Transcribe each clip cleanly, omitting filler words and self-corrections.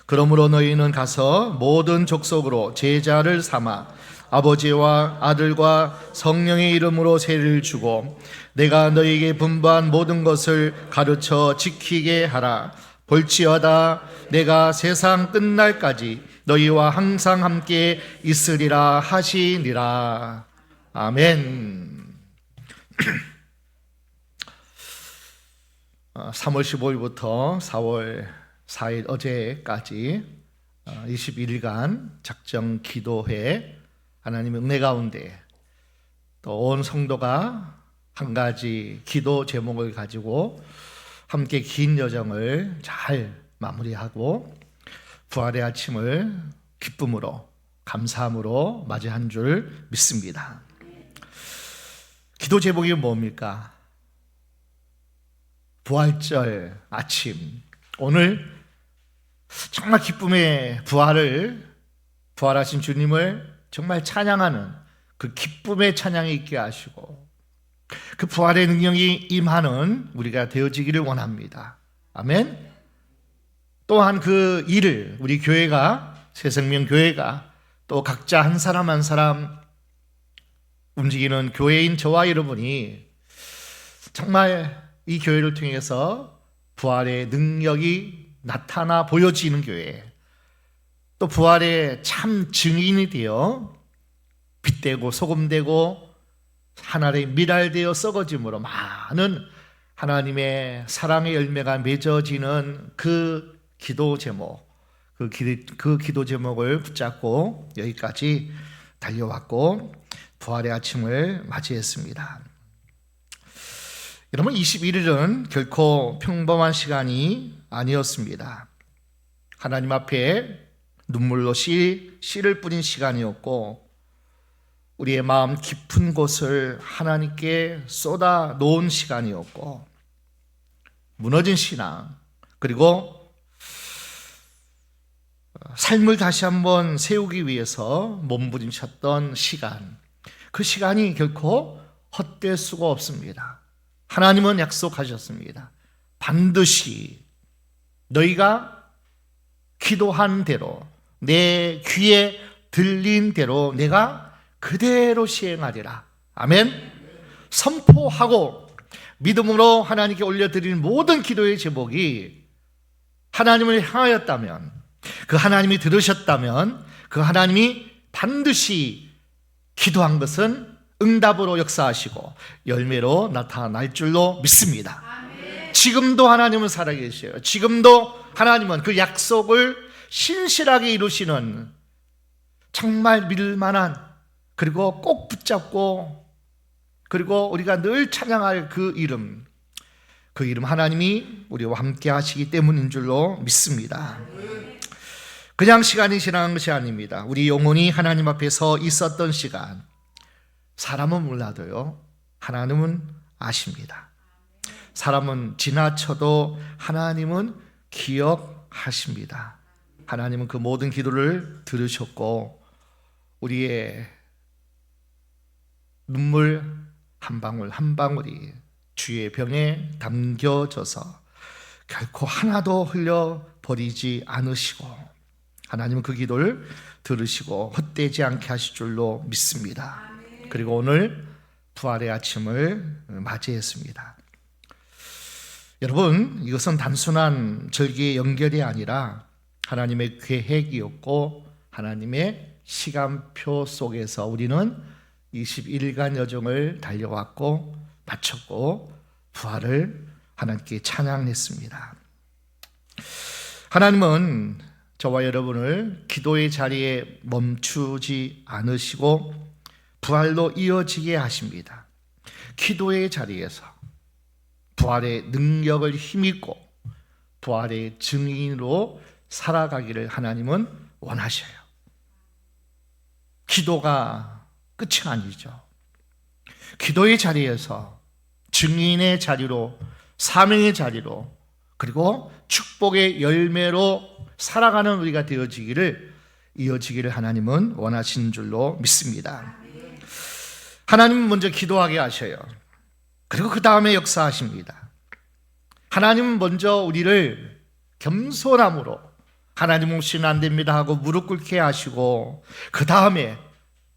그러므로 너희는 가서 모든 족속으로 제자를 삼아 아버지와 아들과 성령의 이름으로 세례를 주고 내가 너희에게 분부한 모든 것을 가르쳐 지키게 하라. 볼지어다 내가 세상 끝날까지 너희와 항상 함께 있으리라 하시니라. 아멘. 3월 15일부터 4월 4일 어제까지 21일간 작정 기도회, 하나님의 은혜 가운데 또 온 성도가 한 가지 기도 제목을 가지고 함께 긴 여정을 잘 마무리하고 부활의 아침을 기쁨으로 감사함으로 맞이한 줄 믿습니다. 기도 제목이 뭡니까? 부활절 아침, 오늘 정말 기쁨의 부활하신 주님을 정말 찬양하는 그 기쁨의 찬양이 있게 하시고 그 부활의 능력이 임하는 우리가 되어지기를 원합니다. 아멘. 또한 그 일을 우리 교회가, 새생명교회가 또 각자 한 사람 한 사람 움직이는 교회인 저와 여러분이 정말 이 교회를 통해서 부활의 능력이 나타나 보여지는 교회, 또 부활의 참 증인이 되어 빛되고 소금되고 하나의 미랄되어 썩어짐으로 많은 하나님의 사랑의 열매가 맺어지는 그 기도 제목, 그 기도 제목을 붙잡고 여기까지 달려왔고 부활의 아침을 맞이했습니다. 여러분, 21일은 결코 평범한 시간이 아니었습니다. 하나님 앞에 눈물로 씨를 뿌린 시간이었고 우리의 마음 깊은 곳을 하나님께 쏟아 놓은 시간이었고 무너진 신앙, 그리고 삶을 다시 한번 세우기 위해서 몸부림쳤던 시간, 그 시간이 결코 헛될 수가 없습니다. 하나님은 약속하셨습니다. 반드시 너희가 기도한 대로, 내 귀에 들린 대로 내가 그대로 시행하리라. 아멘. 선포하고 믿음으로 하나님께 올려드리는 모든 기도의 제목이 하나님을 향하였다면, 그 하나님이 들으셨다면, 그 하나님이 반드시 기도한 것은 응답으로 역사하시고 열매로 나타날 줄로 믿습니다. 지금도 하나님은 살아계셔요. 지금도 하나님은 그 약속을 신실하게 이루시는 정말 믿을만한, 그리고 꼭 붙잡고, 그리고 우리가 늘 찬양할 그 이름 하나님이 우리와 함께 하시기 때문인 줄로 믿습니다. 그냥 시간이 지나간 것이 아닙니다. 우리 영혼이 하나님 앞에 서 있었던 시간, 사람은 몰라도요, 하나님은 아십니다. 사람은 지나쳐도 하나님은 기억하십니다. 하나님은 그 모든 기도를 들으셨고 우리의 눈물 한 방울 한 방울이 주의 병에 담겨져서 결코 하나도 흘려버리지 않으시고 하나님은 그 기도를 들으시고 헛되지 않게 하실 줄로 믿습니다. 그리고 오늘 부활의 아침을 맞이했습니다. 여러분, 이것은 단순한 절기의 연결이 아니라 하나님의 계획이었고 하나님의 시간표 속에서 우리는 21일간 여정을 달려왔고 마쳤고 부활을 하나님께 찬양했습니다. 하나님은 저와 여러분을 기도의 자리에 멈추지 않으시고 부활로 이어지게 하십니다. 기도의 자리에서 부활의 능력을 힘입고 부활의 증인으로 살아가기를 하나님은 원하셔요. 기도가 끝이 아니죠. 기도의 자리에서 증인의 자리로, 사명의 자리로, 그리고 축복의 열매로 살아가는 우리가 이어지기를 하나님은 원하신 줄로 믿습니다. 하나님은 먼저 기도하게 하셔요. 그리고 그 다음에 역사하십니다. 하나님은 먼저 우리를 겸손함으로 하나님 없이는 안 됩니다 하고 무릎 꿇게 하시고, 그 다음에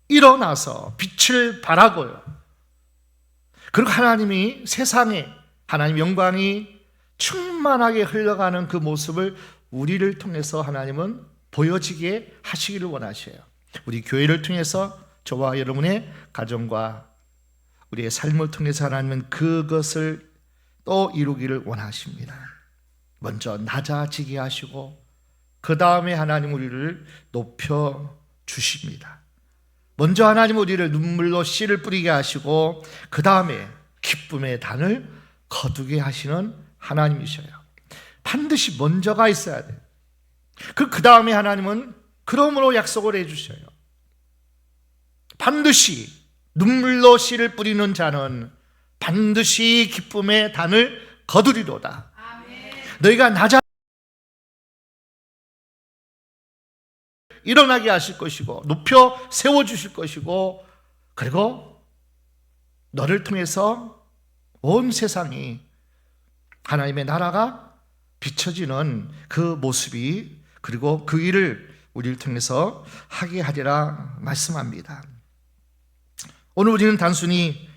일어나서 빛을 발하고요. 그리고 하나님이 세상에 하나님 영광이 충만하게 흘러가는 그 모습을 우리를 통해서 하나님은 보여지게 하시기를 원하셔요. 우리 교회를 통해서 저와 여러분의 가정과 우리의 삶을 통해서 하나님은 그것을 또 이루기를 원하십니다. 먼저 낮아지게 하시고 그 다음에 하나님 우리를 높여 주십니다. 먼저 하나님 우리를 눈물로 씨를 뿌리게 하시고 그 다음에 기쁨의 단을 거두게 하시는 하나님이셔요. 반드시 먼저가 있어야 돼요. 그 다음에 하나님은 그러므로 약속을 해주셔요. 반드시 눈물로 씨를 뿌리는 자는 반드시 기쁨의 단을 거두리로다. 아멘. 너희가 낮아 일어나게 하실 것이고 높여 세워주실 것이고, 그리고 너를 통해서 온 세상이 하나님의 나라가 비춰지는 그 모습이, 그리고 그 일을 우리를 통해서 하게 하리라 말씀합니다. 오늘 우리는 단순히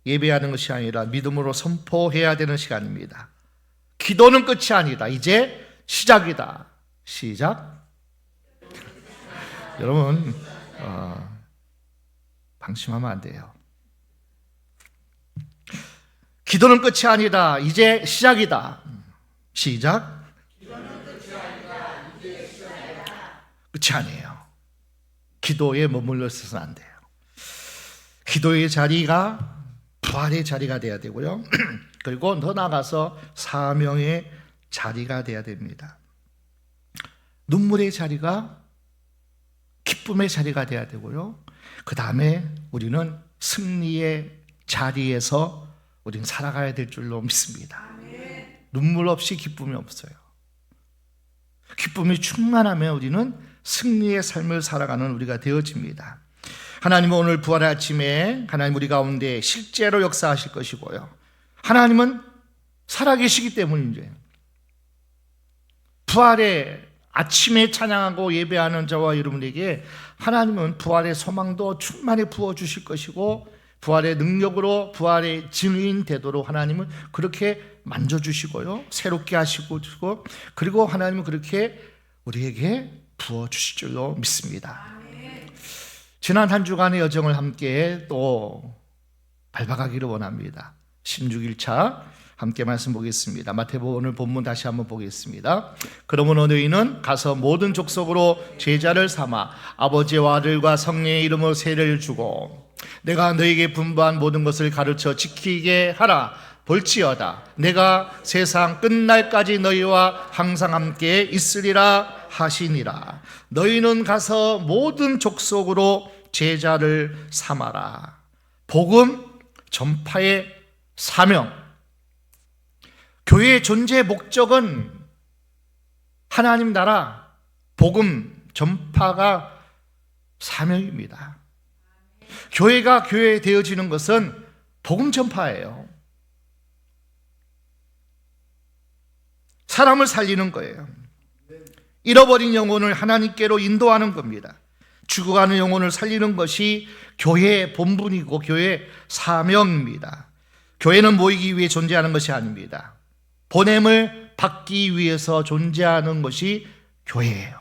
예배하는 것이 아니라 믿음으로 선포해야 되는 시간입니다. 기도는 끝이 아니다. 이제 시작이다. 시작. 여러분 방심하면 안 돼요. 기도는 끝이 아니다. 이제 시작이다. 시작. 끝이 아니에요. 기도에 머물러 있어서는 안 돼요. 기도의 자리가 부활의 자리가 돼야 되고요. 그리고 더 나아가서 사명의 자리가 돼야 됩니다. 눈물의 자리가 기쁨의 자리가 돼야 되고요. 그 다음에 우리는 승리의 자리에서 우리는 살아가야 될 줄로 믿습니다. 눈물 없이 기쁨이 없어요. 기쁨이 충만하면 우리는 승리의 삶을 살아가는 우리가 되어집니다. 하나님은 오늘 부활의 아침에 하나님 우리 가운데 실제로 역사하실 것이고요. 하나님은 살아계시기 때문이죠. 부활의 아침에 찬양하고 예배하는 저와 여러분에게 하나님은 부활의 소망도 충만히 부어주실 것이고, 부활의 능력으로 부활의 증인 되도록 하나님은 그렇게 만져주시고요, 새롭게 하시고, 그리고 하나님은 그렇게 우리에게 부어주실 줄로 믿습니다. 지난 한 주간의 여정을 함께 또 밟아가기를 원합니다. 16일차 함께 말씀 보겠습니다. 마태복음 오늘 본문 다시 한번 보겠습니다. 그러므로 너희는 가서 모든 족속으로 제자를 삼아 아버지와 아들과 성령의 이름으로 세례를 주고 내가 너희에게 분부한 모든 것을 가르쳐 지키게 하라. 볼지어다 내가 세상 끝날까지 너희와 항상 함께 있으리라 하시니라. 너희는 가서 모든 족속으로 제자를 삼아라. 복음 전파의 사명, 교회의 존재의 목적은 하나님 나라 복음 전파가 사명입니다. 교회가 교회 되어지는 것은 복음 전파예요. 사람을 살리는 거예요. 잃어버린 영혼을 하나님께로 인도하는 겁니다. 죽어가는 영혼을 살리는 것이 교회의 본분이고 교회의 사명입니다. 교회는 모이기 위해 존재하는 것이 아닙니다. 보냄을 받기 위해서 존재하는 것이 교회예요.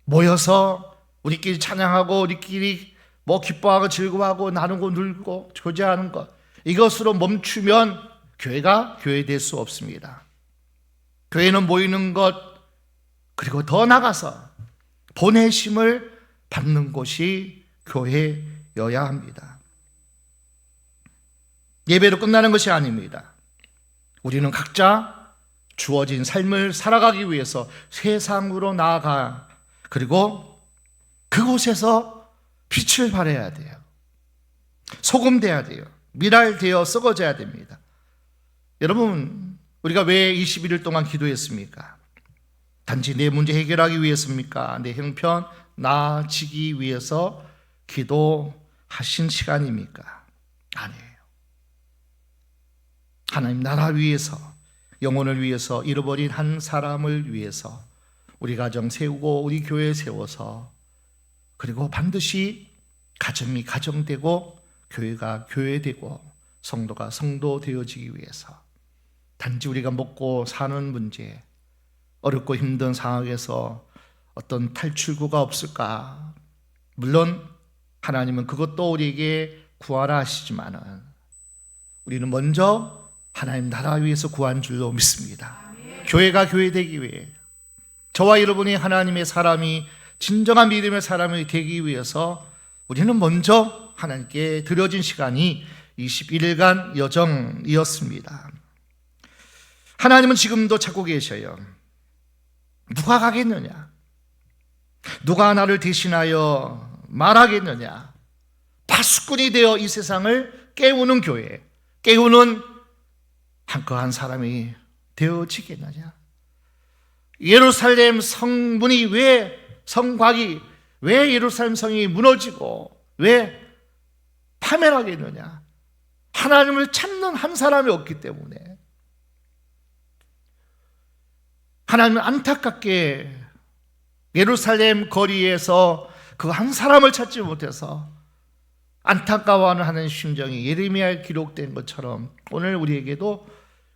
모여서 우리끼리 찬양하고 우리끼리 기뻐하고 즐거워하고 나누고 놀고 교제하는 것, 이것으로 멈추면 교회가 교회될 수 없습니다. 교회는 모이는 것, 그리고 더 나가서 보내심을 받는 곳이 교회여야 합니다. 예배로 끝나는 것이 아닙니다. 우리는 각자 주어진 삶을 살아가기 위해서 세상으로 나아가, 그리고 그곳에서 빛을 발해야 돼요. 소금 돼야 돼요. 미랄 되어 썩어져야 됩니다. 여러분, 우리가 왜 21일 동안 기도했습니까? 단지 내 문제 해결하기 위해서입니까? 내 형편 나아지기 위해서 기도하신 시간입니까? 아니에요. 하나님 나라 위해서, 영혼을 위해서, 잃어버린 한 사람을 위해서, 우리 가정 세우고 우리 교회 세워서 그리고 반드시 가정이 가정되고 교회가 교회되고 성도가 성도 되어지기 위해서 단지 우리가 먹고 사는 문제, 어렵고 힘든 상황에서 어떤 탈출구가 없을까? 물론 하나님은 그것도 우리에게 구하라 하시지만은 우리는 먼저 하나님 나라 위해서 구한 줄로 믿습니다. 교회가 교회되기 위해 저와 여러분이 하나님의 사람이 진정한 믿음의 사람이 되기 위해서 우리는 먼저 하나님께 드려진 시간이 21일간 여정이었습니다. 하나님은 지금도 찾고 계셔요. 누가 가겠느냐? 누가 나를 대신하여 말하겠느냐? 파수꾼이 되어 이 세상을 깨우는 교회, 깨우는 한 사람이 되어지겠느냐? 예루살렘 성문이 성곽이 왜 예루살렘 성이 무너지고 왜 파멸하겠느냐? 하나님을 찾는 한 사람이 없기 때문에 하나님은 안타깝게 예루살렘 거리에서 그 한 사람을 찾지 못해서 안타까워하는 하나님의 심정이 예레미야에 기록된 것처럼 오늘 우리에게도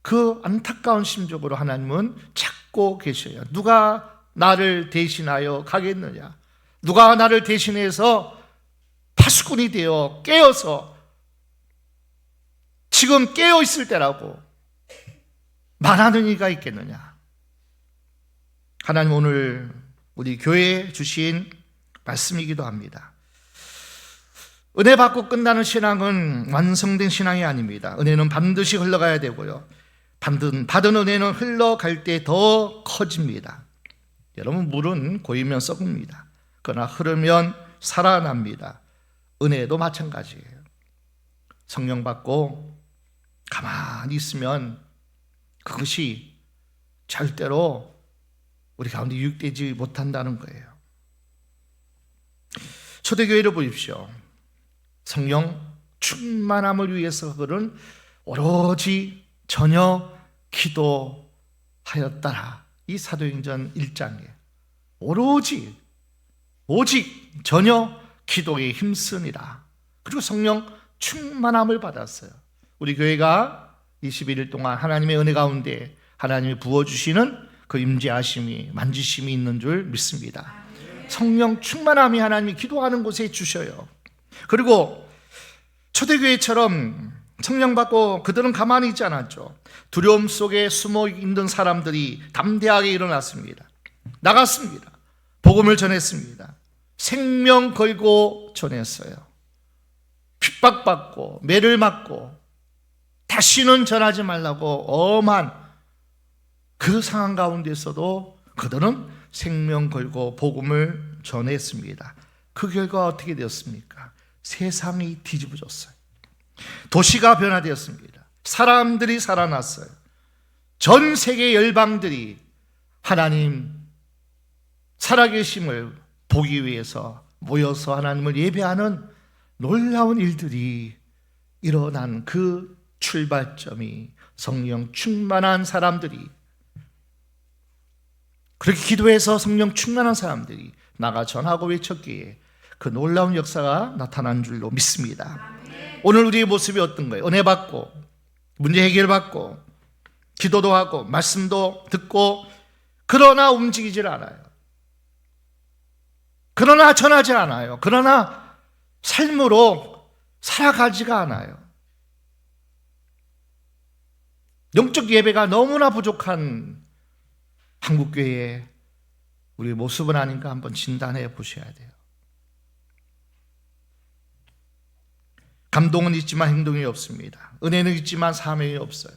그 안타까운 심정으로 하나님은 찾고 계셔요. 누가 나를 대신하여 가겠느냐? 누가 나를 대신해서 파수꾼이 되어 깨어서 지금 깨어 있을 때라고 말하는 이가 있겠느냐? 하나님 오늘 우리 교회에 주신 말씀이기도 합니다. 은혜 받고 끝나는 신앙은 완성된 신앙이 아닙니다. 은혜는 반드시 흘러가야 되고요. 받은 은혜는 흘러갈 때 더 커집니다. 여러분, 물은 고이면 썩습니다. 그러나 흐르면 살아납니다. 은혜도 마찬가지예요. 성령 받고 가만히 있으면 그것이 절대로 우리 가운데 유익되지 못한다는 거예요. 초대교회를 보십시오. 성령 충만함을 위해서 그들은 오로지 전혀 기도하였더라. 이 사도행전 1장에 오직 전혀 기도에 힘쓰니라. 그리고 성령 충만함을 받았어요. 우리 교회가 21일 동안 하나님의 은혜 가운데 하나님이 부어주시는 그 임재하심이 만지심이 있는 줄 믿습니다. 성령 충만함이 하나님이 기도하는 곳에 주셔요. 그리고 초대교회처럼 성령 받고 그들은 가만히 있지 않았죠. 두려움 속에 숨어 있는 사람들이 담대하게 일어났습니다. 나갔습니다. 복음을 전했습니다. 생명 걸고 전했어요. 핍박받고 매를 맞고 다시는 전하지 말라고 엄한 그 상황 가운데서도 그들은 생명 걸고 복음을 전했습니다. 그 결과 어떻게 되었습니까? 세상이 뒤집어졌어요. 도시가 변화되었습니다. 사람들이 살아났어요. 전 세계 열방들이 하나님 살아계심을 보기 위해서 모여서 하나님을 예배하는 놀라운 일들이 일어난 그 출발점이 성령 충만한 사람들이, 그렇게 기도해서 성령 충만한 사람들이 나가 전하고 외쳤기에 그 놀라운 역사가 나타난 줄로 믿습니다. 오늘 우리의 모습이 어떤 거예요? 은혜 받고 문제 해결받고 기도도 하고 말씀도 듣고 그러나 움직이질 않아요. 그러나 전하지 않아요. 그러나 삶으로 살아가지가 않아요. 영적 예배가 너무나 부족한 한국교회의 우리의 모습은 아닌가 한번 진단해 보셔야 돼요. 감동은 있지만 행동이 없습니다. 은혜는 있지만 사명이 없어요.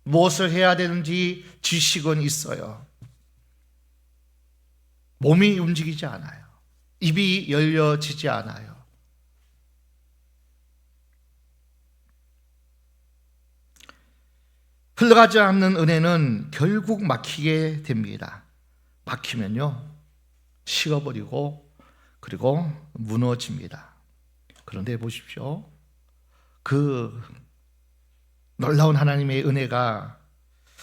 무엇을 해야 되는지 지식은 있어요. 몸이 움직이지 않아요. 입이 열려지지 않아요. 흘러가지 않는 은혜는 결국 막히게 됩니다. 막히면요, 식어버리고 그리고 무너집니다. 그런데 보십시오. 그 놀라운 하나님의 은혜가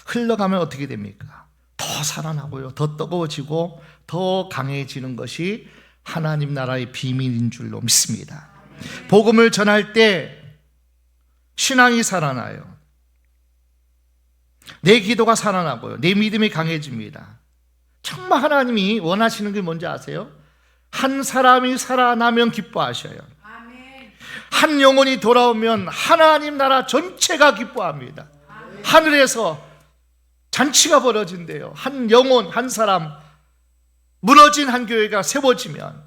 흘러가면 어떻게 됩니까? 더 더 살아나고요. 더 뜨거워지고 더 강해지는 것이 하나님 나라의 비밀인 줄로 믿습니다. 복음을 전할 때 신앙이 살아나요. 내 기도가 살아나고요. 내 믿음이 강해집니다. 정말 하나님이 원하시는 게 뭔지 아세요? 한 사람이 살아나면 기뻐하셔요. 한 영혼이 돌아오면 하나님 나라 전체가 기뻐합니다. 하늘에서 잔치가 벌어진대요. 한 영혼, 한 사람, 무너진 한 교회가 세워지면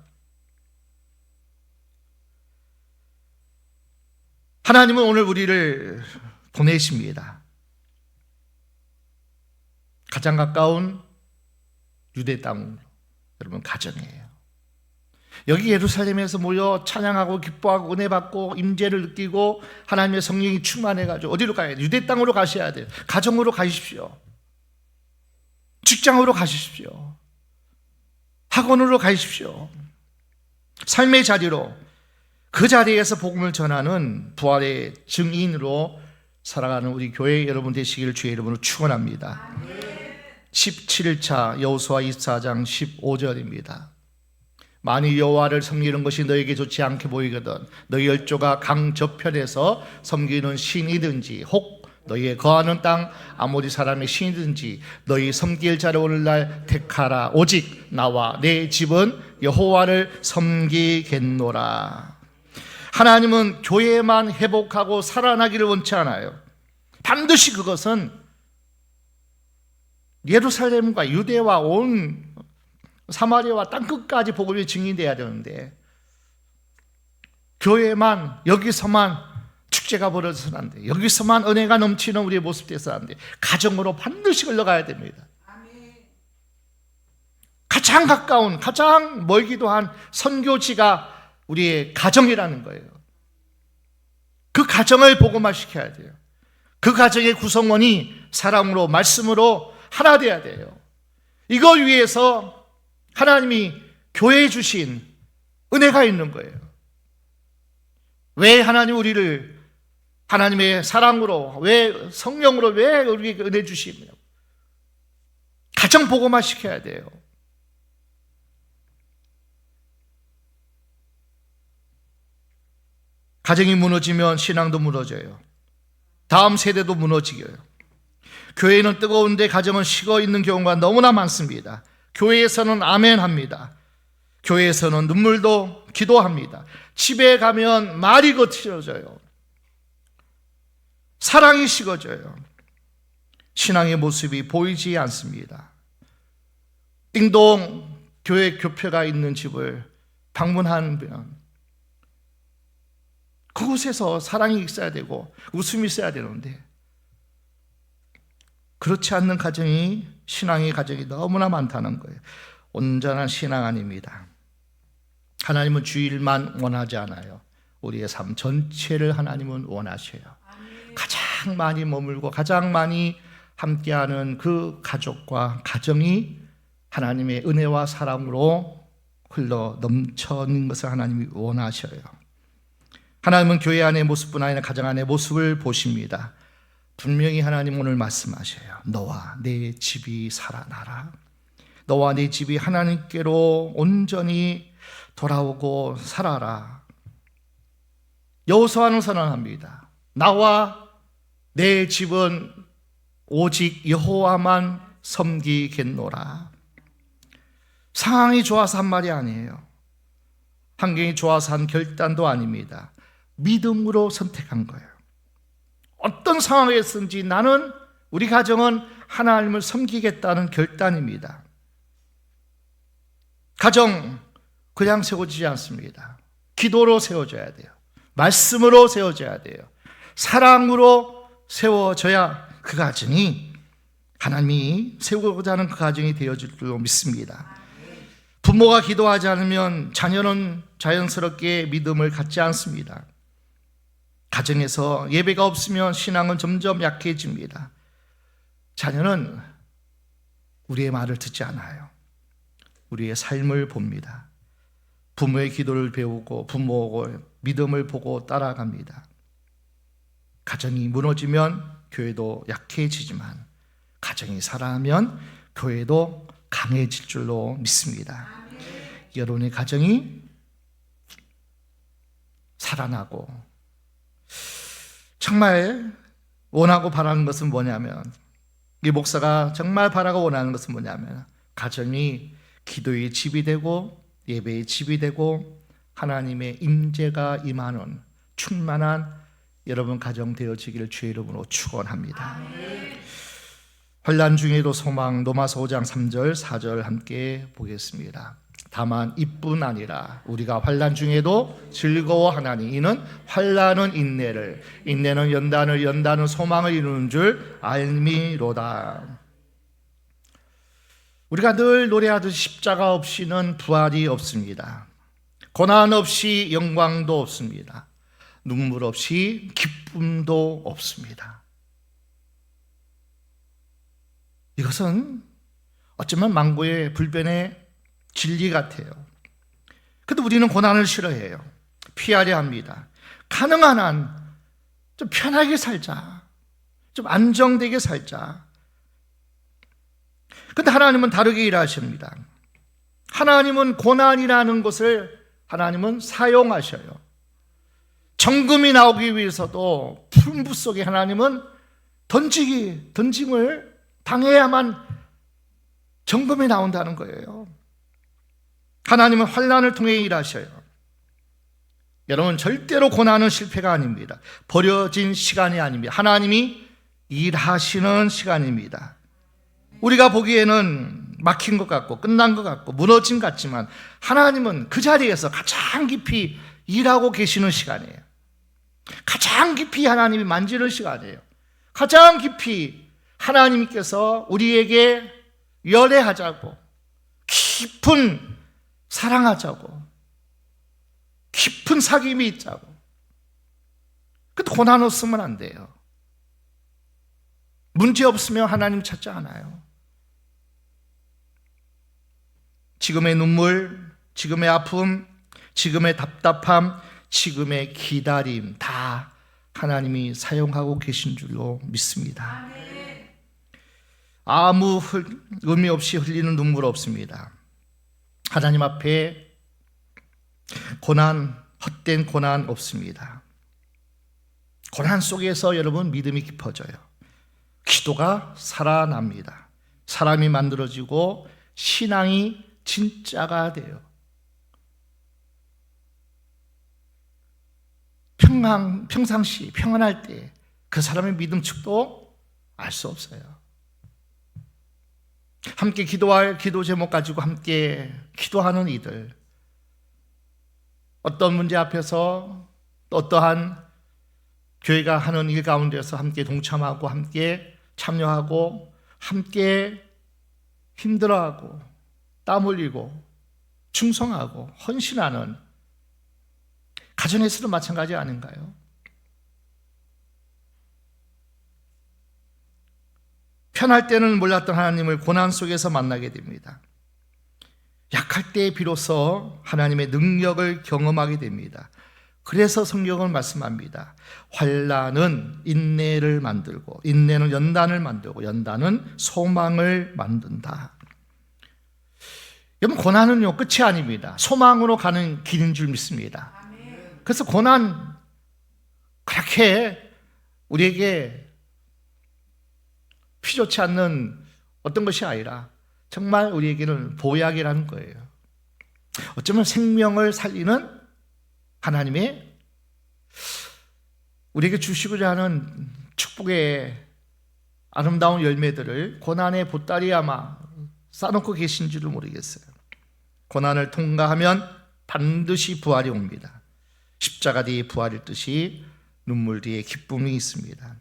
하나님은 오늘 우리를 보내십니다. 가장 가까운 유대 땅, 여러분 가정이에요. 여기 예루살렘에서 모여 찬양하고 기뻐하고 은혜 받고 임재를 느끼고 하나님의 성령이 충만해가지고 어디로 가야 돼요? 유대 땅으로 가셔야 돼요. 가정으로 가십시오. 직장으로 가십시오. 학원으로 가십시오. 삶의 자리로, 그 자리에서 복음을 전하는 부활의 증인으로 살아가는 우리 교회 여러분 되시기를 주의 이름으로 축원합니다. 17차 여호수아 24장 15절입니다. 만일 여호와를 섬기는 것이 너에게 좋지 않게 보이거든 너희 열조가 강 저편에서 섬기는 신이든지 혹 너희의 거하는 땅 아모리 사람의 신이든지 너희 섬길 자를 오늘날 택하라. 오직 나와 내 집은 여호와를 섬기겠노라. 하나님은 교회만 회복하고 살아나기를 원치 않아요. 반드시 그것은 예루살렘과 유대와 온 사마리아와 땅끝까지 복음이 증인되어야 되는데 교회만 여기서만 축제가 벌어져서는 안 돼. 여기서만 은혜가 넘치는 우리의 모습 되어서는 안 돼. 가정으로 반드시 흘러가야 됩니다. 가장 가까운, 가장 멀기도 한 선교지가 우리의 가정이라는 거예요. 그 가정을 복음화시켜야 돼요. 그 가정의 구성원이 사랑으로, 말씀으로 하나 돼야 돼요. 이걸 위해서 하나님이 교회에 주신 은혜가 있는 거예요. 왜 하나님 우리를 하나님의 사랑으로, 왜 성령으로, 왜 우리에게 은혜 주시며 가정 복음화 시켜야 돼요. 가정이 무너지면 신앙도 무너져요. 다음 세대도 무너지고요. 교회는 뜨거운데 가정은 식어 있는 경우가 너무나 많습니다. 교회에서는 아멘 합니다. 교회에서는 눈물도 기도합니다. 집에 가면 말이 거칠어져요. 사랑이 식어져요. 신앙의 모습이 보이지 않습니다. 띵동 교회 교표가 있는 집을 방문하면 그곳에서 사랑이 있어야 되고 웃음이 있어야 되는데 그렇지 않는 가정이, 신앙의 가정이 너무나 많다는 거예요. 온전한 신앙 아닙니다. 하나님은 주일만 원하지 않아요. 우리의 삶 전체를 하나님은 원하셔요. 가장 많이 머물고 가장 많이 함께하는 그 가족과 가정이 하나님의 은혜와 사랑으로 흘러 넘쳐는 것을 하나님이 원하셔요. 하나님은 교회 안의 모습뿐 아니라 가정 안의 모습을 보십니다. 분명히 하나님 오늘 말씀하셔요. 너와 내 집이 살아나라. 너와 내 집이 하나님께로 온전히 돌아오고 살아라. 여호수아는 선언합니다. 나와 내 집은 오직 여호와만 섬기겠노라. 상황이 좋아서 한 말이 아니에요. 환경이 좋아서 한 결단도 아닙니다. 믿음으로 선택한 거예요. 어떤 상황에서든지 나는, 우리 가정은 하나님을 섬기겠다는 결단입니다. 가정 그냥 세워지지 않습니다. 기도로 세워져야 돼요. 말씀으로 세워져야 돼요. 사랑으로 세워져야 그 가정이 하나님이 세우고자 하는 그 가정이 되어질 줄로 믿습니다. 부모가 기도하지 않으면 자녀는 자연스럽게 믿음을 갖지 않습니다. 가정에서 예배가 없으면 신앙은 점점 약해집니다. 자녀는 우리의 말을 듣지 않아요. 우리의 삶을 봅니다. 부모의 기도를 배우고 부모의 믿음을 보고 따라갑니다. 가정이 무너지면 교회도 약해지지만 가정이 살아나면 교회도 강해질 줄로 믿습니다. 여러분의 가정이 살아나고, 정말 원하고 바라는 것은 뭐냐면, 이 목사가 정말 바라고 원하는 것은 뭐냐면, 가정이 기도의 집이 되고 예배의 집이 되고 하나님의 임재가 임하는 충만한 여러분 가정 되어지기를 주의 이름으로 축원합니다. 환난 중에도 소망, 로마서 5장 3절 4절 함께 보겠습니다. 다만 이뿐 아니라 우리가 환난 중에도 즐거워하나니 이는 환난은 인내를, 인내는 연단을, 연단은 소망을 이루는 줄 알미로다. 우리가 늘 노래하듯이 십자가 없이는 부활이 없습니다. 고난 없이 영광도 없습니다. 눈물 없이 기쁨도 없습니다. 이것은 어쩌면 망고의 불변의 진리 같아요. 그런데 우리는 고난을 싫어해요. 피하려 합니다. 가능한 한 좀 편하게 살자, 좀 안정되게 살자. 그런데 하나님은 다르게 일하십니다. 하나님은 고난이라는 것을 하나님은 사용하셔요. 정금이 나오기 위해서도 풀무 속에 하나님은 던짐을 당해야만 정금이 나온다는 거예요. 하나님은 환난을 통해 일하셔요. 여러분, 절대로 고난은 실패가 아닙니다. 버려진 시간이 아닙니다. 하나님이 일하시는 시간입니다. 우리가 보기에는 막힌 것 같고 끝난 것 같고 무너진 것 같지만 하나님은 그 자리에서 가장 깊이 일하고 계시는 시간이에요. 가장 깊이 하나님이 만지는 시간이에요. 가장 깊이 하나님께서 우리에게 열애하자고, 깊은 사랑하자고, 깊은 사귐이 있자고. 근데 고난 없으면 안 돼요. 문제 없으면 하나님 찾지 않아요. 지금의 눈물, 지금의 아픔, 지금의 답답함, 지금의 기다림 다 하나님이 사용하고 계신 줄로 믿습니다. 아무 의미 없이 흘리는 눈물 없습니다. 하나님 앞에 고난, 헛된 고난 없습니다. 고난 속에서 여러분 믿음이 깊어져요. 기도가 살아납니다. 사람이 만들어지고 신앙이 진짜가 돼요. 평상시 평안할 때 그 사람의 믿음 측도 알 수 없어요. 함께 기도할 기도 제목 가지고 함께 기도하는 이들, 어떤 문제 앞에서 어떠한 교회가 하는 일 가운데서 함께 동참하고 함께 참여하고 함께 힘들어하고 땀 흘리고 충성하고 헌신하는 가정에서도 마찬가지 아닌가요? 편할 때는 몰랐던 하나님을 고난 속에서 만나게 됩니다. 약할 때 비로소 하나님의 능력을 경험하게 됩니다. 그래서 성경은 말씀합니다. 환난은 인내를 만들고 인내는 연단을 만들고 연단은 소망을 만든다. 여러분, 고난은요 끝이 아닙니다. 소망으로 가는 길인 줄 믿습니다. 그래서 고난 그렇게 우리에게 필요치 않는 어떤 것이 아니라 정말 우리에게는 보약이라는 거예요. 어쩌면 생명을 살리는 하나님의 우리에게 주시고자 하는 축복의 아름다운 열매들을 고난의 보따리에 아마 싸놓고 계신지도 모르겠어요. 고난을 통과하면 반드시 부활이 옵니다. 십자가 뒤에 부활일 듯이 눈물 뒤에 기쁨이 있습니다.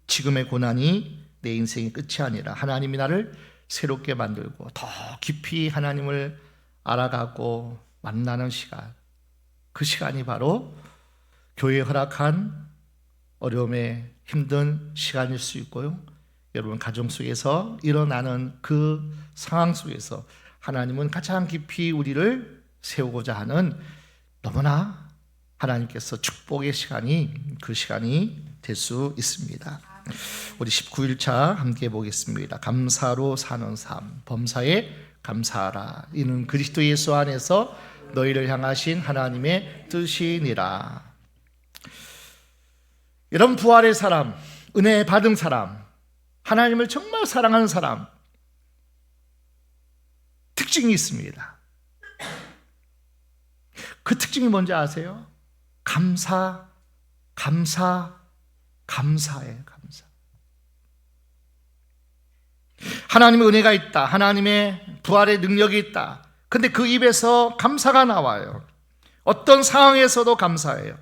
지금의 고난이 내 인생의 끝이 아니라 하나님이 나를 새롭게 만들고 더 깊이 하나님을 알아가고 만나는 시간, 그 시간이 바로 교회에 허락한 어려움에 힘든 시간일 수 있고요. 여러분 가정 속에서 일어나는 그 상황 속에서 하나님은 가장 깊이 우리를 세우고자 하는 너무나 하나님께서 축복의 시간이 그 시간이 될 수 있습니다. 우리 19일차 함께 보겠습니다. 감사로 사는 삶, 범사에 감사하라. 이는 그리스도 예수 안에서 너희를 향하신 하나님의 뜻이니라. 이런 부활의 사람, 은혜 받은 사람, 하나님을 정말 사랑하는 사람, 특징이 있습니다. 그 특징이 뭔지 아세요? 감사예요, 감사. 하나님의 은혜가 있다. 하나님의 부활의 능력이 있다. 근데 그 입에서 감사가 나와요. 어떤 상황에서도 감사해요.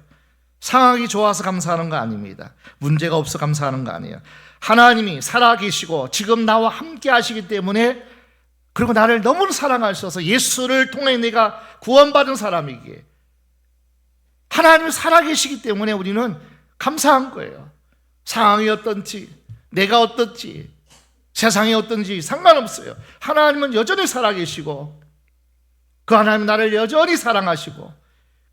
상황이 좋아서 감사하는 거 아닙니다. 문제가 없어 감사하는 거 아니에요. 하나님이 살아계시고 지금 나와 함께 하시기 때문에, 그리고 나를 너무 사랑하셔서 예수를 통해 내가 구원받은 사람이기에 하나님이 살아계시기 때문에 우리는 감사한 거예요. 상황이 어떤지, 내가 어떤지, 세상이 어떤지 상관없어요. 하나님은 여전히 살아계시고, 그 하나님은 나를 여전히 사랑하시고,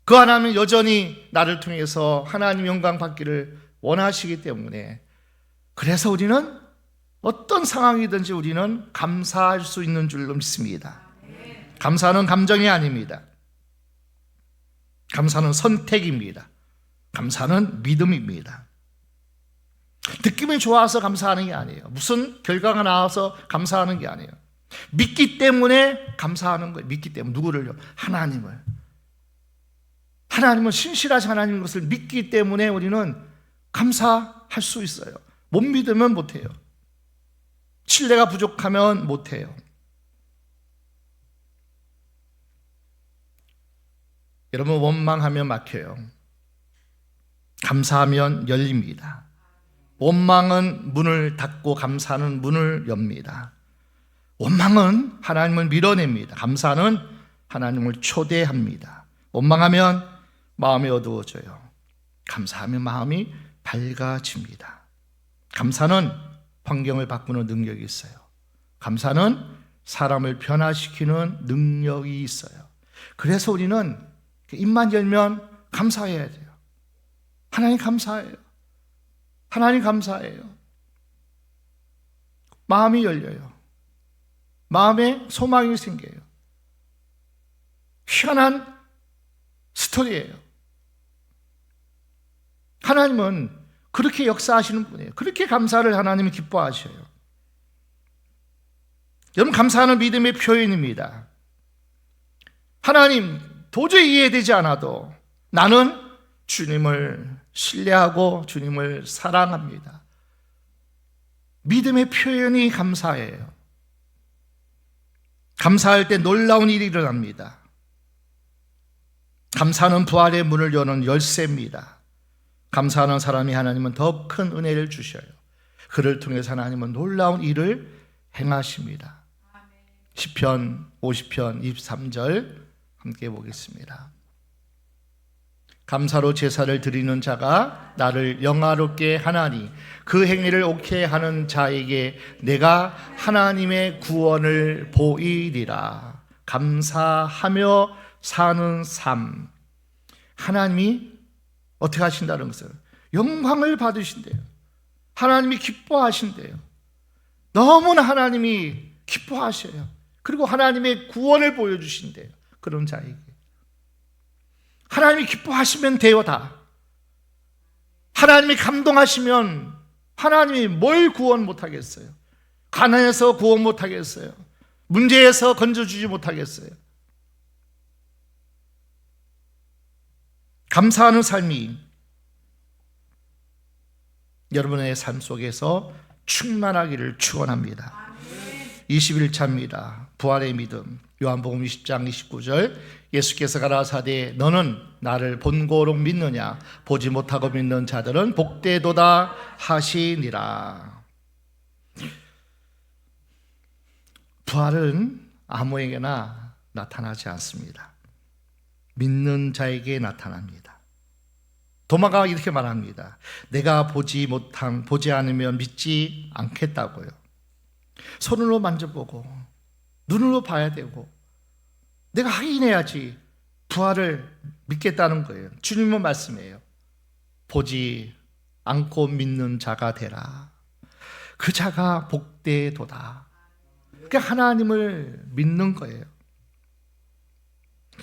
그 하나님은 여전히 나를 통해서 하나님 영광 받기를 원하시기 때문에, 그래서 우리는 어떤 상황이든지 우리는 감사할 수 있는 줄로 믿습니다. 감사는 감정이 아닙니다. 감사는 선택입니다. 감사는 믿음입니다. 느낌이 좋아서 감사하는 게 아니에요. 무슨 결과가 나와서 감사하는 게 아니에요. 믿기 때문에 감사하는 거예요. 믿기 때문에. 누구를요? 하나님을. 하나님은 신실하신 하나님인 것을 믿기 때문에 우리는 감사할 수 있어요. 못 믿으면 못해요. 신뢰가 부족하면 못해요. 여러분, 원망하면 막혀요. 감사하면 열립니다. 원망은 문을 닫고 감사는 문을 엽니다. 원망은 하나님을 밀어냅니다. 감사는 하나님을 초대합니다. 원망하면 마음이 어두워져요. 감사하면 마음이 밝아집니다. 감사는 환경을 바꾸는 능력이 있어요. 감사는 사람을 변화시키는 능력이 있어요. 그래서 우리는 입만 열면 감사해야 돼요. 하나님 감사해요. 하나님 감사해요. 마음이 열려요. 마음에 소망이 생겨요. 희한한 스토리예요. 하나님은 그렇게 역사하시는 분이에요. 그렇게 감사를 하나님이 기뻐하셔요. 여러분, 감사하는 믿음의 표현입니다. 하나님, 도저히 이해되지 않아도 나는 주님을 신뢰하고 주님을 사랑합니다. 믿음의 표현이 감사예요. 감사할 때 놀라운 일이 일어납니다. 감사는 부활의 문을 여는 열쇠입니다. 감사하는 사람이 하나님은 더 큰 은혜를 주셔요. 그를 통해서 하나님은 놀라운 일을 행하십니다. 시편 50편 23절 함께 보겠습니다. 감사로 제사를 드리는 자가 나를 영화롭게 하나니 그 행위를 옳게 하는 자에게 내가 하나님의 구원을 보이리라. 감사하며 사는 삶. 하나님이 어떻게 하신다는 것은 영광을 받으신대요. 하나님이 기뻐하신대요. 너무나 하나님이 기뻐하셔요. 그리고 하나님의 구원을 보여주신대요. 그런 자에게. 하나님이 기뻐하시면 돼요, 다. 하나님이 감동하시면 하나님이 뭘 구원 못하겠어요? 가난해서 구원 못하겠어요? 문제에서 건져주지 못하겠어요? 감사하는 삶이 여러분의 삶 속에서 충만하기를 축원합니다. 21차입니다. 부활의 믿음. 요한복음 20장 29절 예수께서 가라사대 너는 나를 본고로 믿느냐 보지 못하고 믿는 자들은 복되도다 하시니라. 부활은 아무에게나 나타나지 않습니다. 믿는 자에게 나타납니다. 도마가 이렇게 말합니다. 내가 보지 않으면 믿지 않겠다고요. 손으로 만져보고 눈으로 봐야 되고 내가 확인해야지 부활을 믿겠다는 거예요. 주님은 말씀이에요. 보지 않고 믿는 자가 되라. 그 자가 복되도다. 그러니까 하나님을 믿는 거예요.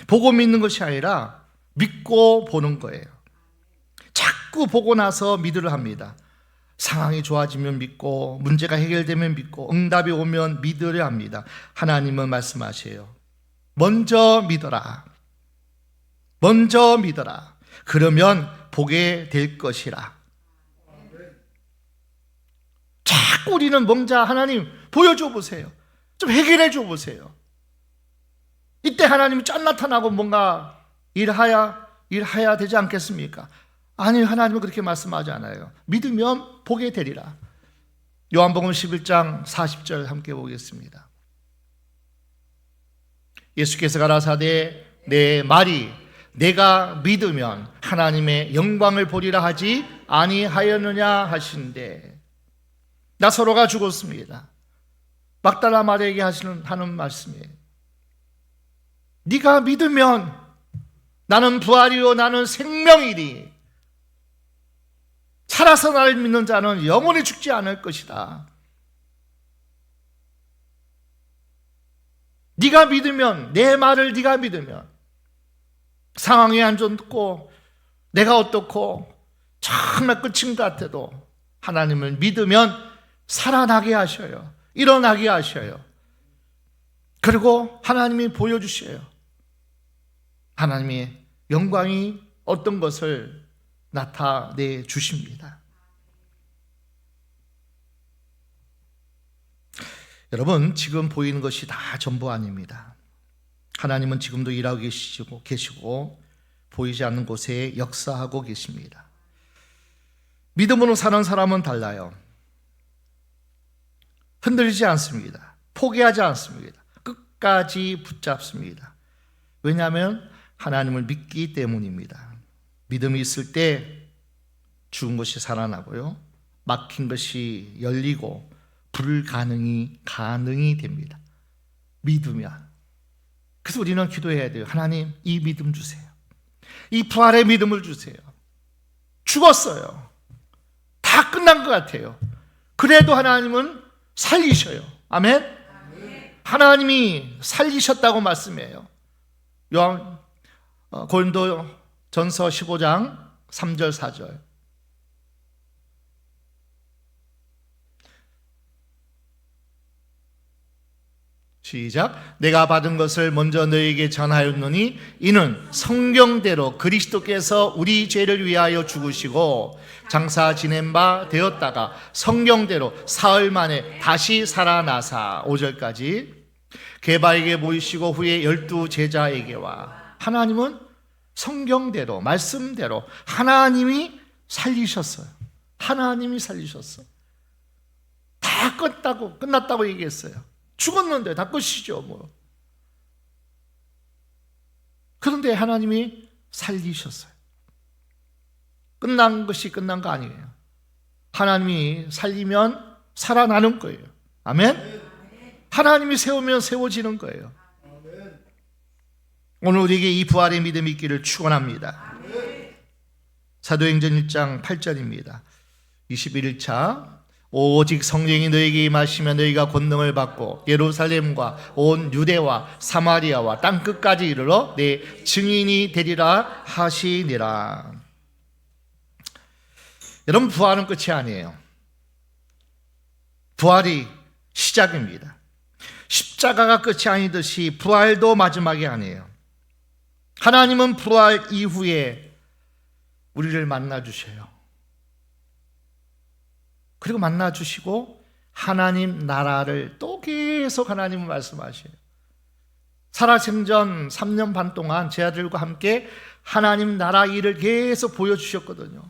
보고 믿는 것이 아니라 믿고 보는 거예요. 자꾸 보고 나서 믿으려 합니다. 상황이 좋아지면 믿고, 문제가 해결되면 믿고, 응답이 오면 믿으려 합니다. 하나님은 말씀하세요. 먼저 믿어라. 먼저 믿어라. 그러면 보게 될 것이라. 자꾸 우리는 뭔가 하나님 보여줘 보세요. 좀 해결해 줘 보세요. 이때 하나님이 짠 나타나고 뭔가 일해야 되지 않겠습니까? 아니, 하나님은 그렇게 말씀하지 않아요. 믿으면 보게 되리라. 요한복음 11장 40절 함께 보겠습니다. 예수께서 가라사대 내 말이 내가 믿으면 하나님의 영광을 보리라 하지 아니하였느냐 하신대. 나사로가 죽었습니다. 막달라 마리아에게 하는 말씀이에요. 네가 믿으면 나는 부활이요 나는 생명이니 살아서 나를 믿는 자는 영원히 죽지 않을 것이다. 네가 믿으면, 내 말을 네가 믿으면, 상황이 안 좋고 내가 어떻고 정말 끝인 것 같아도 하나님을 믿으면 살아나게 하셔요. 일어나게 하셔요. 그리고 하나님이 보여주셔요. 하나님의 영광이 어떤 것을 나타내 주십니다. 여러분, 지금 보이는 것이 다 전부 아닙니다. 하나님은 지금도 일하고 계시고 보이지 않는 곳에 역사하고 계십니다. 믿음으로 사는 사람은 달라요. 흔들리지 않습니다. 포기하지 않습니다. 끝까지 붙잡습니다. 왜냐하면 하나님을 믿기 때문입니다. 믿음이 있을 때 죽은 것이 살아나고요, 막힌 것이 열리고 불가능이 가능이 됩니다. 믿으면. 그래서 우리는 기도해야 돼요. 하나님, 이 믿음 주세요. 이 부활의 믿음을 주세요. 죽었어요. 다 끝난 것 같아요. 그래도 하나님은 살리셔요. 아멘? 하나님이 살리셨다고 말씀해요. 고린도전서 15장 3절 4절. 시작. 내가 받은 것을 먼저 너희에게 전하였노니 이는 성경대로 그리스도께서 우리 죄를 위하여 죽으시고 장사 지낸 바 되었다가 성경대로 사흘 만에 다시 살아나사. 5절까지. 게바에게 보이시고 후에 12 제자에게와. 하나님은 성경대로, 말씀대로 하나님이 살리셨어요. 하나님이 살리셨어요. 다 끝났다고 얘기했어요. 죽었는데 다 끝이죠, 뭐. 그런데 하나님이 살리셨어요. 끝난 것이 끝난 거 아니에요. 하나님이 살리면 살아나는 거예요. 아멘? 하나님이 세우면 세워지는 거예요. 오늘 우리에게 이 부활의 믿음이 있기를 축원합니다. 사도행전 1장 8절입니다. 21일차. 오직 성령이 너에게 임하시면 너희가 권능을 받고 예루살렘과 온 유대와 사마리아와 땅끝까지 이르러 내 증인이 되리라 하시니라. 여러분, 부활은 끝이 아니에요. 부활이 시작입니다. 십자가가 끝이 아니듯이 부활도 마지막이 아니에요. 하나님은 부활 이후에 우리를 만나주셔요. 그리고 만나주시고 하나님 나라를 또 계속 하나님은 말씀하셔요. 살아생전 3년 반 동안 제 아들과 함께 하나님 나라 일을 계속 보여주셨거든요.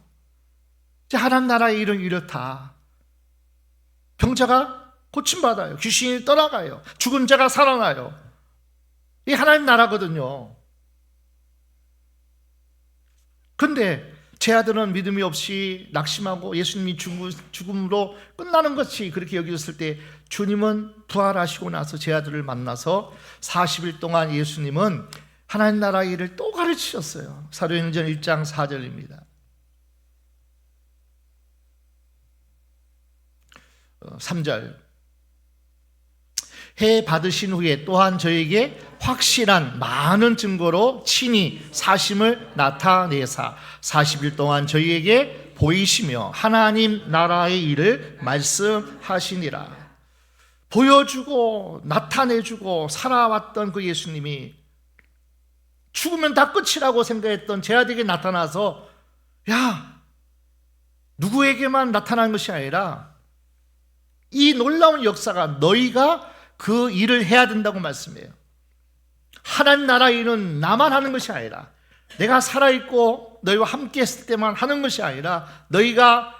하나님 나라 일은 이렇다. 병자가 고침받아요. 귀신이 떠나가요. 죽은 자가 살아나요. 이게 하나님 나라거든요. 근데 제 아들은 믿음이 없이 낙심하고 예수님이 죽음으로 끝나는 것이 그렇게 여겼을 때 주님은 부활하시고 나서 제 아들을 만나서 40일 동안 예수님은 하나님 나라 일을 또 가르치셨어요. 사도행전 1장 4절입니다. 3절 해 받으신 후에 또한 저에게 확실한 많은 증거로 친히 사심을 나타내사 40일 동안 저희에게 보이시며 하나님 나라의 일을 말씀하시니라. 보여주고 나타내주고 살아왔던 그 예수님이 죽으면 다 끝이라고 생각했던 제 아들에게 나타나서 야, 누구에게만 나타난 것이 아니라 이 놀라운 역사가 너희가 그 일을 해야 된다고 말씀해요. 하나님 나라 일은 나만 하는 것이 아니라 내가 살아있고 너희와 함께 했을 때만 하는 것이 아니라 너희가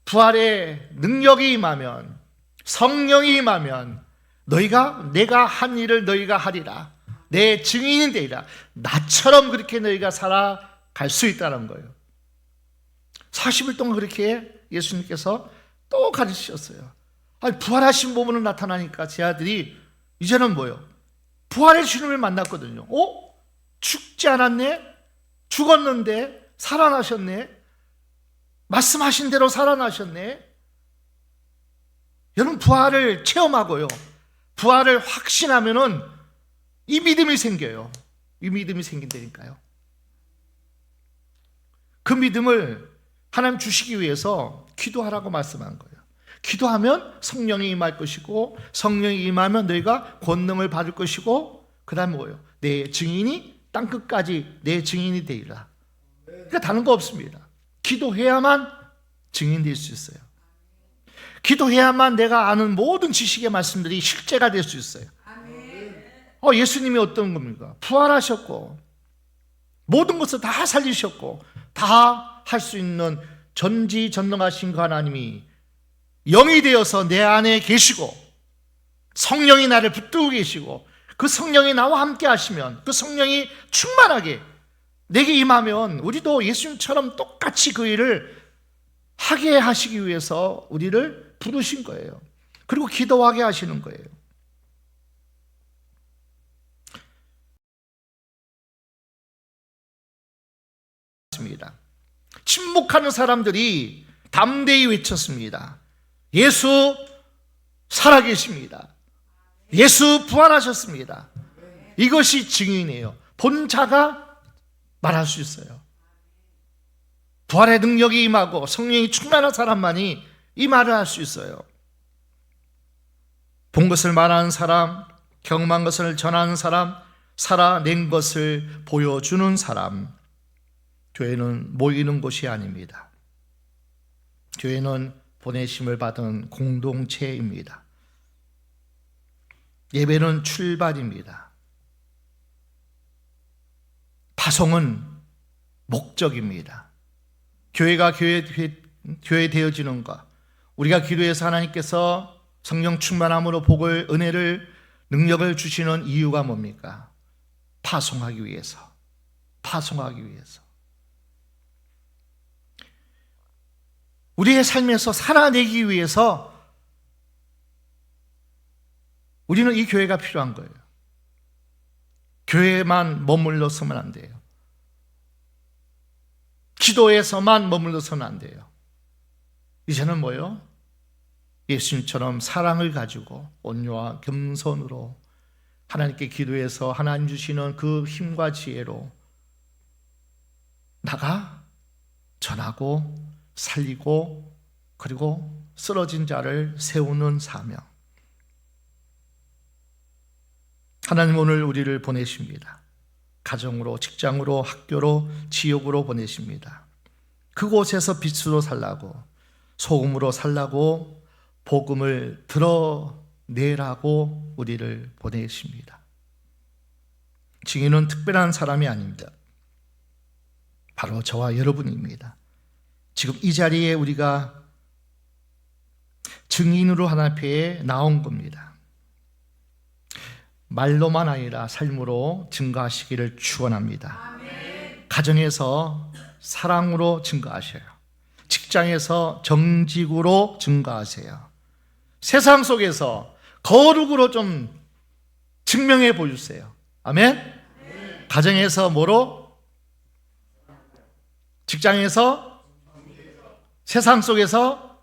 부활의 능력이 임하면 성령이 임하면 너희가 내가 한 일을 너희가 하리라. 내 증인이 되리라. 나처럼 그렇게 너희가 살아갈 수 있다는 거예요. 40일 동안 그렇게 예수님께서 또 가르치셨어요. 아니, 부활하신 몸으로 나타나니까 제 아들이 이제는 뭐요? 부활의 주님을 만났거든요. 죽지 않았네? 죽었는데 살아나셨네? 말씀하신 대로 살아나셨네? 여러분, 부활을 체험하고요, 부활을 확신하면은 이 믿음이 생겨요. 이 믿음이 생긴다니까요. 그 믿음을 하나님 주시기 위해서 기도하라고 말씀한 거예요. 기도하면 성령이 임할 것이고 성령이 임하면 너희가 권능을 받을 것이고 그 다음에 뭐예요? 내 증인이 땅끝까지 내 증인이 되리라. 그러니까 다른 거 없습니다. 기도해야만 증인 될 수 있어요. 기도해야만 내가 아는 모든 지식의 말씀들이 실제가 될 수 있어요. 예수님이 어떤 겁니까? 부활하셨고 모든 것을 다 살리셨고 다 할 수 있는 전지전능하신 그 하나님이 영이 되어서 내 안에 계시고 성령이 나를 붙들고 계시고 그 성령이 나와 함께 하시면 그 성령이 충만하게 내게 임하면 우리도 예수님처럼 똑같이 그 일을 하게 하시기 위해서 우리를 부르신 거예요. 그리고 기도하게 하시는 거예요. 침묵하는 사람들이 담대히 외쳤습니다. 예수 살아계십니다. 예수 부활하셨습니다. 이것이 증인이에요. 본 자가 말할 수 있어요. 부활의 능력이 임하고 성령이 충만한 사람만이 이 말을 할 수 있어요. 본 것을 말하는 사람, 경험한 것을 전하는 사람, 살아낸 것을 보여주는 사람. 교회는 모이는 곳이 아닙니다. 교회는 보내심을 받은 공동체입니다. 예배는 출발입니다. 파송은 목적입니다. 교회가 교회 되어지는 것, 우리가 기도해서 하나님께서 성령 충만함으로 복을, 은혜를, 능력을 주시는 이유가 뭡니까? 파송하기 위해서. 파송하기 위해서. 우리의 삶에서 살아내기 위해서 우리는 이 교회가 필요한 거예요. 교회만 머물러서면 안 돼요. 기도에서만 머물러서는 안 돼요. 이제는 뭐요? 예수님처럼 사랑을 가지고 온유와 겸손으로 하나님께 기도해서 하나님 주시는 그 힘과 지혜로 나가 전하고 살리고 그리고 쓰러진 자를 세우는 사명. 하나님 오늘 우리를 보내십니다. 가정으로, 직장으로, 학교로, 지역으로 보내십니다. 그곳에서 빛으로 살라고, 소금으로 살라고, 복음을 드러내라고 우리를 보내십니다. 증인은 특별한 사람이 아닙니다. 바로 저와 여러분입니다. 지금 이 자리에 우리가 증인으로 하나님 앞에 나온 겁니다. 말로만 아니라 삶으로 증거하시기를 축원합니다. 아멘. 가정에서 사랑으로 증거하셔요. 직장에서 정직으로 증거하세요. 세상 속에서 거룩으로 좀 증명해 보여주세요. 아멘. 네. 가정에서 뭐로? 직장에서, 세상 속에서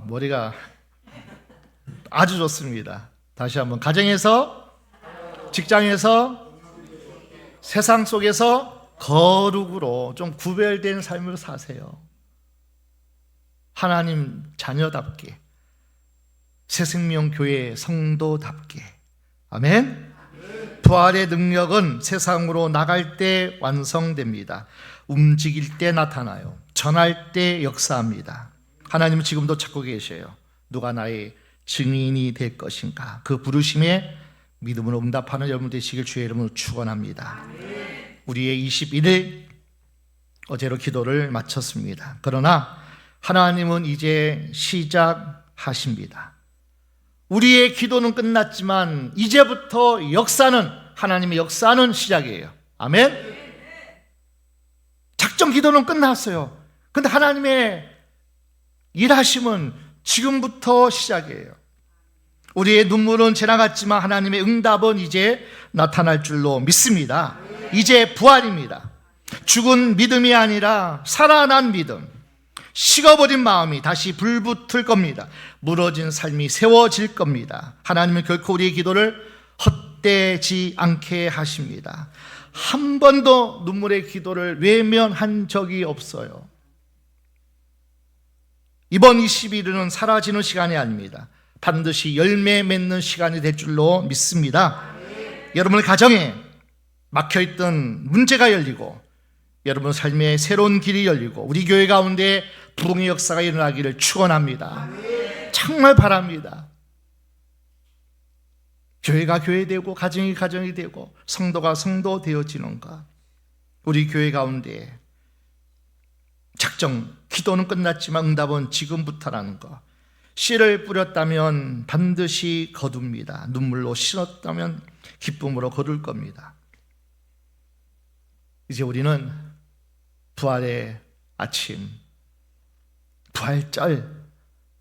머리가 아주 좋습니다. 다시 한번. 가정에서, 직장에서, 세상 속에서 거룩으로 좀 구별된 삶을 사세요. 하나님 자녀답게, 새생명 교회 성도답게. 아멘. 부활의 능력은 세상으로 나갈 때 완성됩니다. 움직일 때 나타나요. 전할 때 역사합니다. 하나님은 지금도 찾고 계셔요. 누가 나의 증인이 될 것인가? 그 부르심에 믿음으로 응답하는 여러분 되시길 주의 이름으로 축원합니다. 우리의 21일 어제로 기도를 마쳤습니다. 그러나 하나님은 이제 시작하십니다. 우리의 기도는 끝났지만 이제부터 역사는, 하나님의 역사는 시작이에요. 아멘. 작정 기도는 끝났어요. 근데 하나님의 일하심은 지금부터 시작이에요. 우리의 눈물은 지나갔지만 하나님의 응답은 이제 나타날 줄로 믿습니다. 이제 부활입니다. 죽은 믿음이 아니라 살아난 믿음, 식어버린 마음이 다시 불붙을 겁니다. 무너진 삶이 세워질 겁니다. 하나님은 결코 우리의 기도를 헛되지 않게 하십니다. 한 번도 눈물의 기도를 외면한 적이 없어요. 이번 20일은 사라지는 시간이 아닙니다. 반드시 열매 맺는 시간이 될 줄로 믿습니다. 여러분의 가정에 막혀있던 문제가 열리고, 여러분 삶의 새로운 길이 열리고, 우리 교회 가운데 부흥의 역사가 일어나기를 축원합니다. 정말 바랍니다. 교회가 교회되고 가정이 가정이 되고 성도가 성도 되어지는 것, 우리 교회 가운데 작정 기도는 끝났지만 응답은 지금부터라는 것, 씨를 뿌렸다면 반드시 거둡니다. 눈물로 심었다면 기쁨으로 거둘 겁니다. 이제 우리는 부활의 아침, 부활절,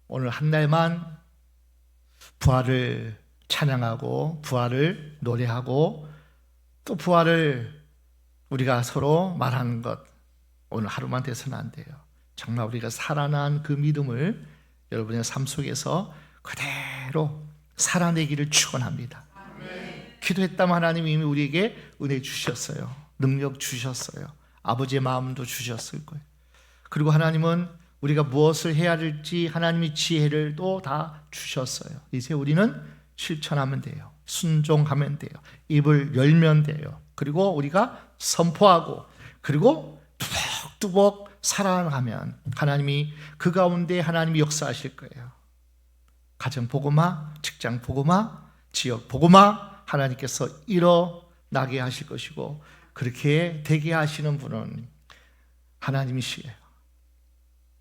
오늘 한 날만 부활을 찬양하고 부활을 노래하고 또 부활을 우리가 서로 말하는 것, 오늘 하루만 돼서는 안 돼요. 정말 우리가 살아난 그 믿음을 여러분의 삶 속에서 그대로 살아내기를 축원합니다. 기도했다면 하나님이 이미 우리에게 은혜 주셨어요. 능력 주셨어요. 아버지의 마음도 주셨을 거예요. 그리고 하나님은 우리가 무엇을 해야 할지 하나님이 지혜를 또 다 주셨어요. 이제 우리는 실천하면 돼요. 순종하면 돼요. 입을 열면 돼요. 그리고 우리가 선포하고, 그리고 뚜벅뚜벅 살아가면 하나님이 그 가운데 하나님이 역사하실 거예요. 가정 복음화, 직장 복음화, 지역 복음화 하나님께서 일어나게 하실 것이고, 그렇게 되게 하시는 분은 하나님이시에요.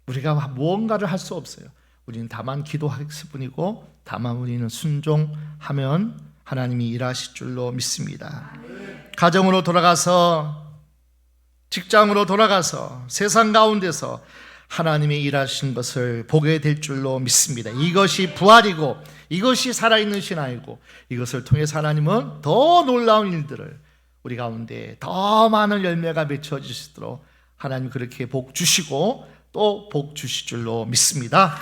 우리가 무언가를 할 수 없어요. 우리는 다만 기도할 뿐이고, 다만 우리는 순종하면 하나님이 일하실 줄로 믿습니다. 가정으로 돌아가서, 직장으로 돌아가서, 세상 가운데서 하나님이 일하신 것을 보게 될 줄로 믿습니다. 이것이 부활이고, 이것이 살아있는 신앙이고, 이것을 통해서 하나님은 더 놀라운 일들을 우리 가운데 더 많은 열매가 맺혀질 수 있도록 하나님 그렇게 복 주시고 또 복 주실 줄로 믿습니다.